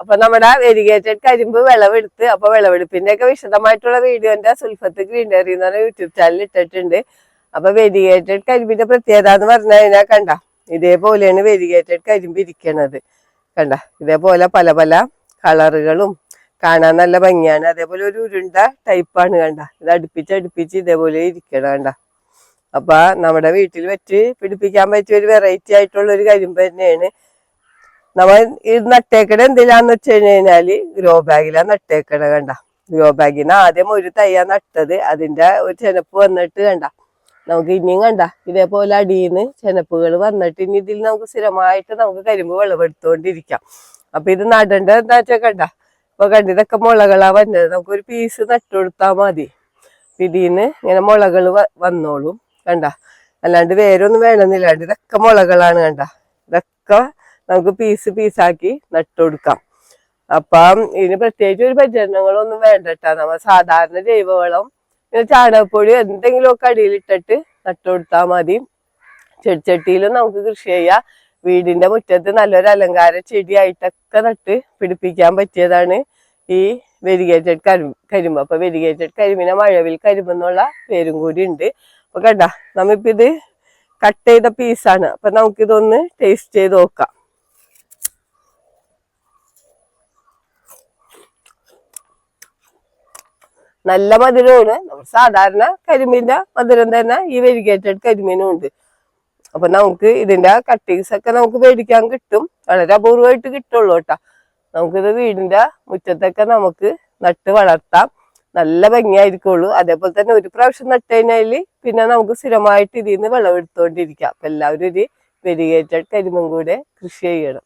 അപ്പൊ നമ്മുടെ വെരിഗേറ്റഡ് കരിമ്പ് വിളവെടുത്ത് അപ്പൊ വിളവെടുപ്പിന്റെ ഒക്കെ വിശദമായിട്ടുള്ള വീഡിയോ എന്റെ സുൽഫത്ത് ഗ്രീനറി എന്ന് പറഞ്ഞ യൂട്യൂബ് ചാനൽ ഇട്ടിട്ടുണ്ട്. അപ്പൊ വെരിഗേറ്റഡ് കരിമ്പിന്റെ പ്രത്യേകത എന്ന് പറഞ്ഞു കഴിഞ്ഞാൽ കണ്ട ഇതേപോലെയാണ് വെരിഗേറ്റഡ് കരിമ്പ് ഇരിക്കണത്. കണ്ട ഇതേപോലെ പല പല കളറുകളും കാണാൻ നല്ല ഭംഗിയാണ്. അതേപോലെ ഒരു ഉരുണ്ട ടൈപ്പാണ്. കണ്ട ഇത് അടുപ്പിച്ച് ഇതേപോലെ ഇരിക്കണം. കണ്ട അപ്പൊ നമ്മുടെ വീട്ടിൽ വെച്ച് പിടിപ്പിക്കാൻ പറ്റിയ ഒരു വെറൈറ്റി ആയിട്ടുള്ള ഒരു കരിമ്പ് തന്നെയാണ്. നമ്മൾ ഇത് നട്ടേക്കട എന്തിനാന്ന് വെച്ച് കഴിഞ്ഞാല് ഗ്രോ ബാഗിലാണ് നട്ടേക്കട. കണ്ട ഗ്രോ ബാഗിന് ആദ്യം ഒരു തയ്യാ നട്ടത്, അതിന്റെ ഒരു ചെനപ്പ് വന്നിട്ട് കണ്ട നമുക്ക് ഇനിയും കണ്ട ഇതേപോലെ അടിയിന്ന് ചെനപ്പുകൾ വന്നിട്ട് ഇനി ഇതിൽ നമുക്ക് സ്ഥിരമായിട്ട് നമുക്ക് കരിമ്പ് വിളവെടുത്തോണ്ടിരിക്കാം. അപ്പൊ ഇത് നടേണ്ടത് എന്താ വെച്ചാൽ കണ്ട ഇപ്പൊ കണ്ട ഇതൊക്കെ മുളകളാ വന്നത്. നമുക്കൊരു പീസ് നട്ടുകൊടുത്താൽ മതി, ഇതിന്ന് ഇങ്ങനെ മുളകൾ വന്നോളും. കണ്ട അല്ലാണ്ട് വേരൊന്നും വേണമെന്നില്ല. ഇതൊക്കെ മുളകളാണ്. കണ്ട ഇതൊക്കെ നമുക്ക് പീസാക്കി നട്ടുകൊടുക്കാം. അപ്പം ഇതിന് പ്രത്യേകിച്ച് ഒരു പരിചരണങ്ങളൊന്നും വേണ്ടട്ടാ. നമ്മൾ സാധാരണ ജൈവവളം ഇങ്ങനെ ചാണകപ്പൊടി എന്തെങ്കിലുമൊക്കെ അടിയിലിട്ടിട്ട് നട്ടുകൊടുത്താൽ മതി. ചെടിച്ചട്ടിയിലും നമുക്ക് കൃഷി ചെയ്യാം. വീടിന്റെ മുറ്റത്ത് നല്ലൊരു അലങ്കാര ചെടിയായിട്ടൊക്കെ നട്ട് പിടിപ്പിക്കാൻ പറ്റിയതാണ് ഈ വെരിഗേറ്റഡ് കരിമ്പ്. അപ്പൊ വെരിഗേറ്റഡ് കരിമ്പിനെ മഴവിൽ കരിമ്പ് എന്നുള്ള പേരും കൂടി ഉണ്ട്. അപ്പൊ കണ്ട നമ്മിപ്പോ ഇത് കട്ട് ചെയ്ത പീസാണ്. അപ്പൊ നമുക്കിതൊന്ന് ടേസ്റ്റ് ചെയ്ത് നോക്കാം. നല്ല മധുരമാണ്. നമ്മൾ സാധാരണ കരിമ്പിന്റെ മധുരം തന്നെ ഈ വെരിഗേറ്റഡ് കരിമ്പിനും ഉണ്ട്. അപ്പൊ നമുക്ക് ഇതിന്റെ കട്ടിങ്സ് ഒക്കെ നമുക്ക് മേടിക്കാൻ കിട്ടും. വളരെ അപൂർവമായിട്ട് കിട്ടുള്ളൂ കേട്ടോ. നമുക്കിത് വീടിന്റെ മുറ്റത്തൊക്കെ നമുക്ക് നട്ട് വളർത്താം. നല്ല ഭംഗിയായിരിക്കുള്ളൂ. അതേപോലെ തന്നെ ഒരു പ്രാവശ്യം നട്ട് കഴിഞ്ഞാല് പിന്നെ നമുക്ക് സ്ഥിരമായിട്ട് ഇതിൽ നിന്ന് വിളവെടുത്തോണ്ടിരിക്കാം. അപ്പൊ എല്ലാവരും ഒരു വെരിഗേറ്റഡ് കരിമ്പും കൂടെ കൃഷി ചെയ്യണം.